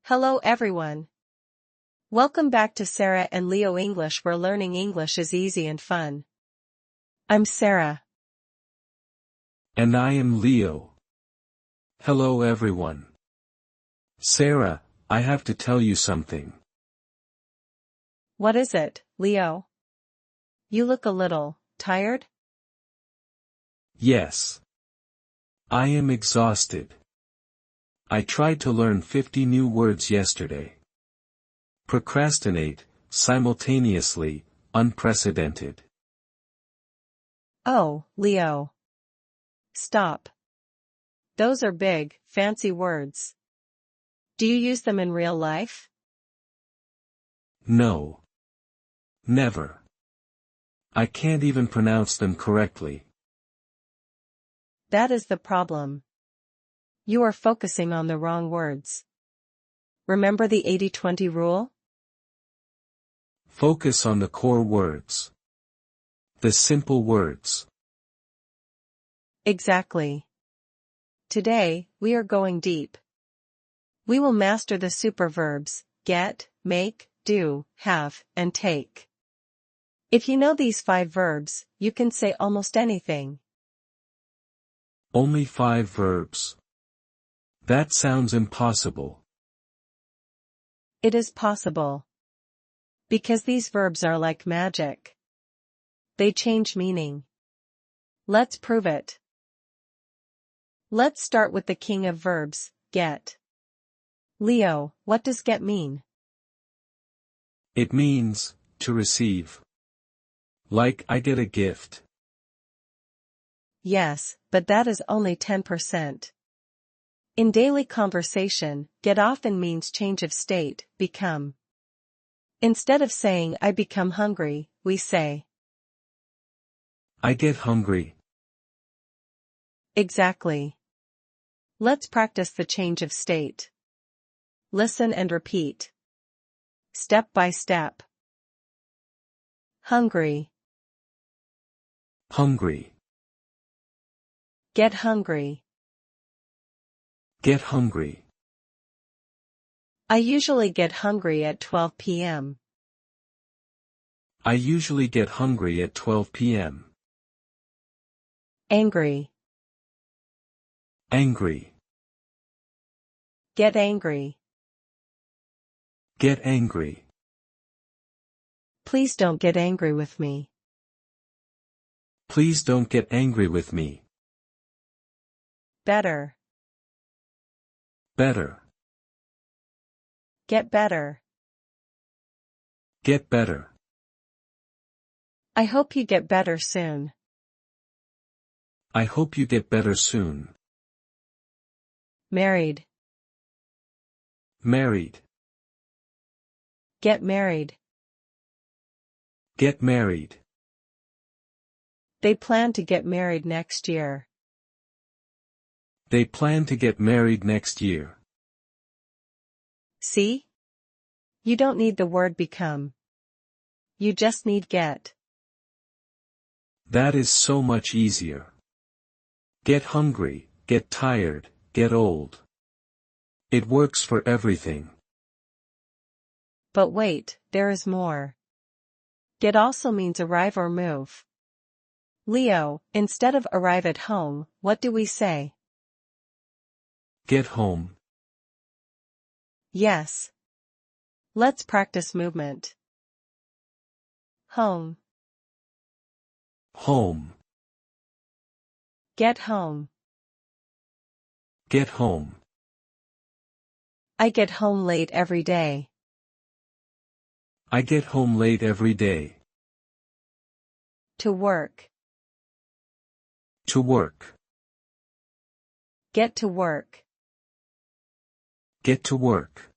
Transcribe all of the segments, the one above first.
Hello everyone. Welcome back to Sarah and Leo English, where learning English is easy and fun. I'm Sarah. And I am Leo. Hello everyone. Sarah, I have to tell you something. What is it, Leo? You look a little tired? Yes. I am exhausted. I tried to learn 50 new words yesterday. Procrastinate, simultaneously, unprecedented. Oh, Leo. Stop. Those are big, fancy words. Do you use them in real life? No. Never. I can't even pronounce them correctly. That is the problem. You are focusing on the wrong words. Remember the 80-20 rule? Focus on the core words. The simple words. Exactly. Today, we are going deep. We will master the superverbs, get, make, do, have, and take. If you know these 5 verbs, you can say almost anything. Only 5 verbs. That sounds impossible. It is possible. Because these verbs are like magic. They change meaning. Let's prove it. Let's start with the king of verbs, get. Leo, what does get mean? It means, to receive. Like I get a gift. Yes, but that is only 10%. In daily conversation, get often means change of state, become. Instead of saying I become hungry, we say I get hungry. Exactly. Let's practice the change of state. Listen and repeat. Step by step. Hungry. Hungry. Get hungry. Get hungry. I usually get hungry at 12 p.m. I usually get hungry at 12 p.m. Angry. Angry. Get angry. Get angry. Please don't get angry with me. Please don't get angry with me. Better. Better. Get better. Get better. I hope you get better soon. I hope you get better soon. Married. Married. Get married. Get married. They plan to get married next year. They plan to get married next year. See? You don't need the word become. You just need get. That is so much easier. Get hungry, get tired, get old. It works for everything. But wait, there is more. Get also means arrive or move. Leo, instead of arrive at home, what do we say? Get home. Yes. Let's practice movement. Home. Home. Get home. Get home. I get home late every day. I get home late every day. To work. To work. Get to work. Get to work.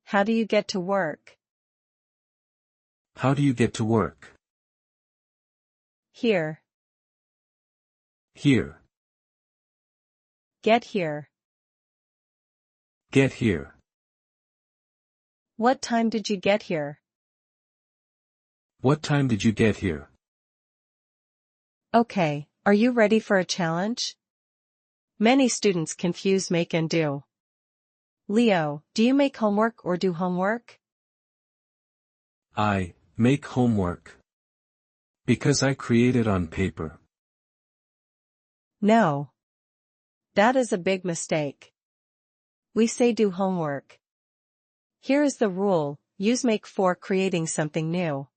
How do you get to work? How do you get to work? Here. Here. Get here. Get here. What time did you get here? What time did you get here? Okay, are you ready for a challenge? Many students confuse make and do. Leo, do you make homework or do homework? I make homework. Because I create it on paper. No. That is a big mistake. We say do homework. Here is the rule, use make for creating something new.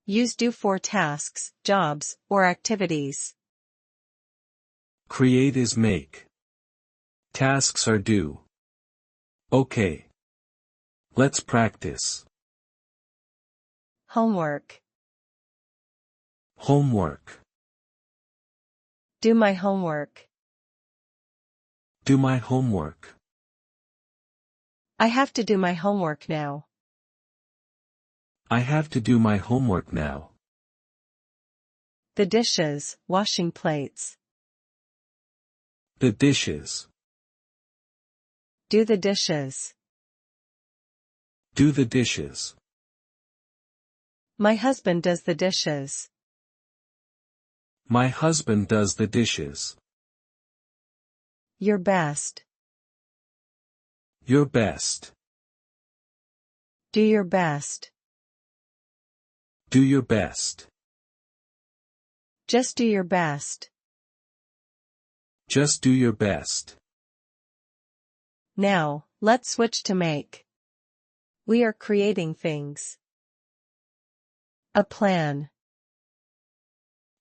Use do for tasks, jobs, or activities. Create is make. Tasks are do. Okay. Let's practice. Homework. Homework. Do my homework. Do my homework. I have to do my homework now. I have to do my homework now. The dishes, washing plates. The dishes. Do the dishes. Do the dishes. My husband does the dishes. My husband does the dishes. Your best. Your best. Do your best. Do your best. Just do your best. Just do your best. Now, let's switch to make. We are creating things. A plan.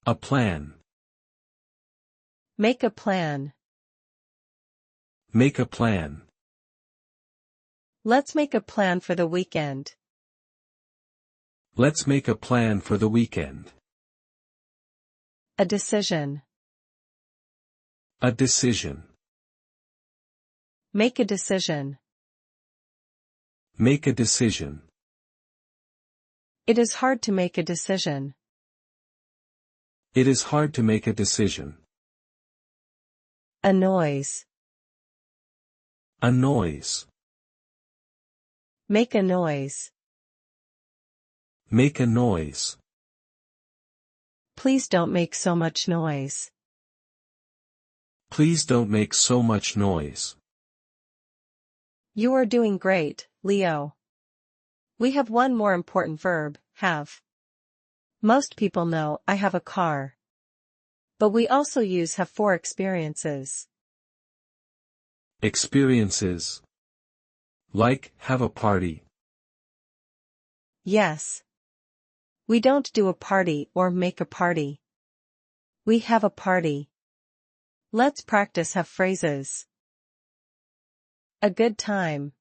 A plan. Make a plan. Make a plan. Let's make a plan for the weekend. Let's make a plan for the weekend. A decision. A decision. Make a decision. Make a decision. It is hard to make a decision. It is hard to make a decision. A noise. A noise. Make a noise. Make a noise. Please don't make so much noise. Please don't make so much noise. You are doing great, Leo. We have one more important verb, have. Most people know I have a car. But we also use have for experiences. Experiences. Like, have a party. Yes. We don't do a party or make a party. We have a party. Let's practice have phrases. A good time.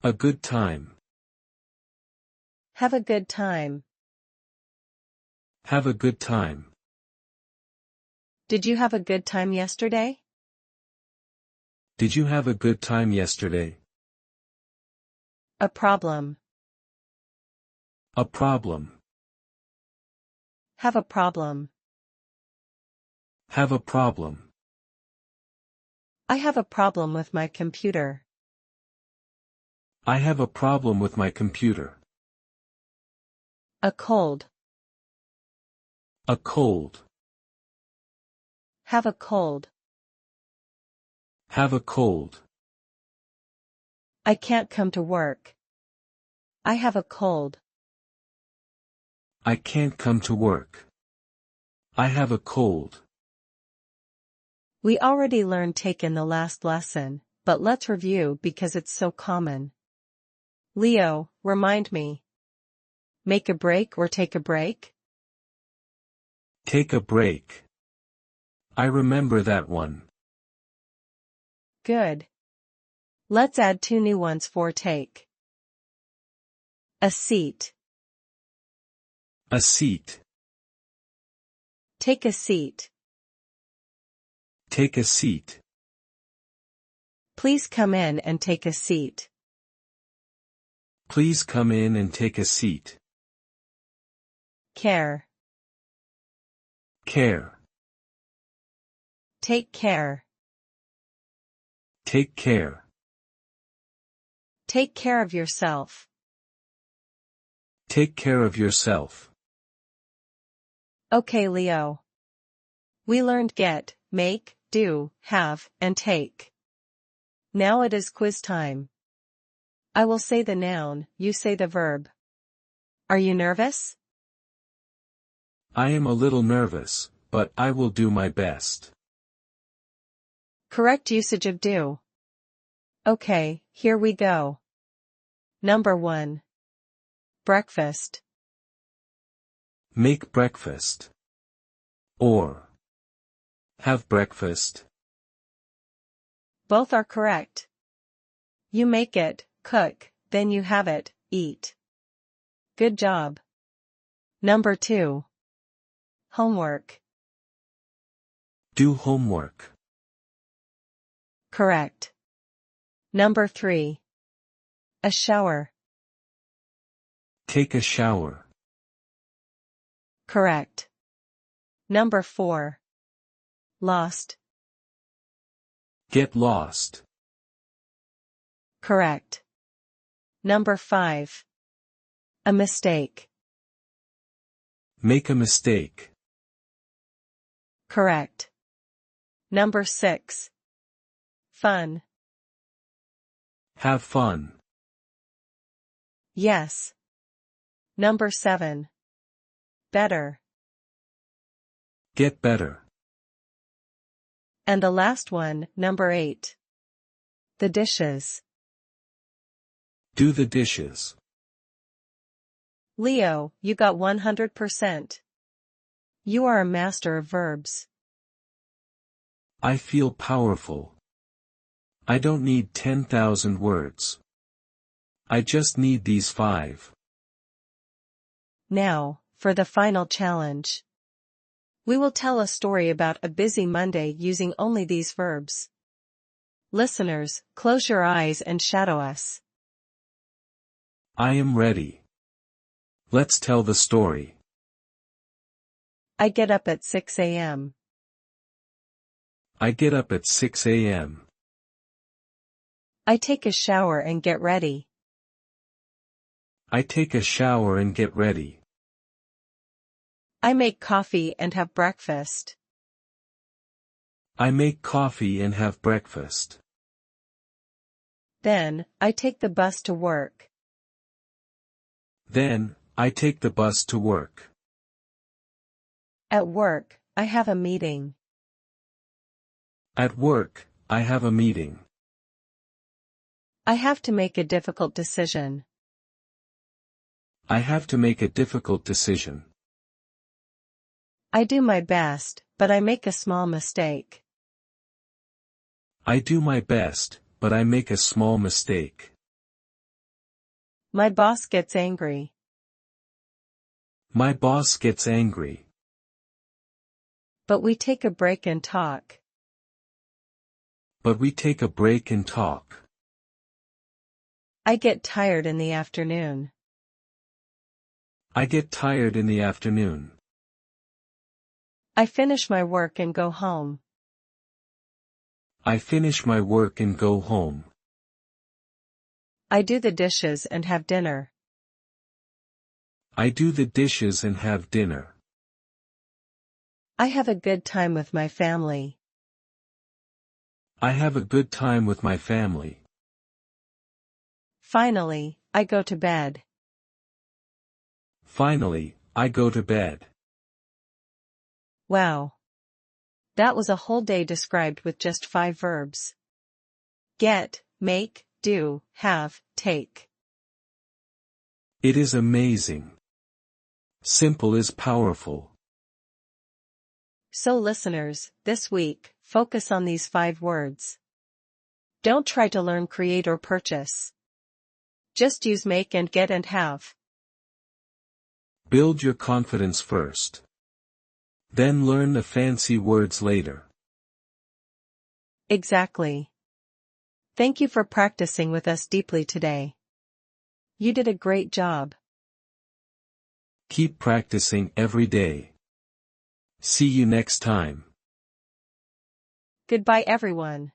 A good time. Have a good time. Have a good time. Did you have a good time yesterday? Did you have a good time yesterday? A problem. A problem. Have a problem. Have a problem. I have a problem with my computer. I have a problem with my computer. A cold. A cold. Have a cold. Have a cold. I can't come to work. I have a cold. I can't come to work. I have a cold. We already learned take in the last lesson, but let's review because it's so common. Leo, remind me. Make a break or take a break? Take a break. I remember that one. Good. Let's add two new ones for take. A seat. A seat. Take a seat. Take a seat. Please come in and take a seat. Please come in and take a seat. Care. Care. Take care. Take care. Take care of yourself. Take care of yourself. Okay, Leo. We learned get, make, do, have, and take. Now it is quiz time. I will say the noun, you say the verb. Are you nervous? I am a little nervous, but I will do my best. Correct usage of do. Okay, here we go. Number 1. Breakfast. Make breakfast. Or have breakfast. Both are correct. You make it, cook, then you have it, eat. Good job. Number 2. Homework. Do homework. Correct. Number 3. A shower. Take a shower. Correct. Number 4. Lost. Get lost. Correct. Number 5. A mistake. Make a mistake. Correct. Number 6. Fun. Have fun. Yes. Number 7. Better. Get better. And the last one, number 8. The dishes. Do the dishes. Leo, you got 100%. You are a master of verbs. I feel powerful. I don't need 10,000 words. I just need these 5. Now, for the final challenge. We will tell a story about a busy Monday using only these verbs. Listeners, close your eyes and shadow us. I am ready. Let's tell the story. I get up at 6 a.m. I get up at 6 a.m. I take a shower and get ready. I take a shower and get ready. I make coffee and have breakfast. I make coffee and have breakfast. Then, I take the bus to work. Then, I take the bus to work. At work, I have a meeting. At work, I have a meeting. I have to make a difficult decision. I have to make a difficult decision. I do my best, but I make a small mistake. I do my best, but I make a small mistake. My boss gets angry. My boss gets angry. But we take a break and talk. But we take a break and talk. I get tired in the afternoon. I get tired in the afternoon. I finish my work and go home. I finish my work and go home. I do the dishes and have dinner. I do the dishes and have dinner. I have a good time with my family. I have a good time with my family. Finally, I go to bed. Finally, I go to bed. Wow. That was a whole day described with just 5 verbs. Get, make, do, have, take. It is amazing. Simple is powerful. So listeners, this week, focus on these 5 words. Don't try to learn create or purchase. Just use make and get and have. Build your confidence first. Then learn the fancy words later. Exactly. Thank you for practicing with us deeply today. You did a great job. Keep practicing every day. See you next time. Goodbye everyone.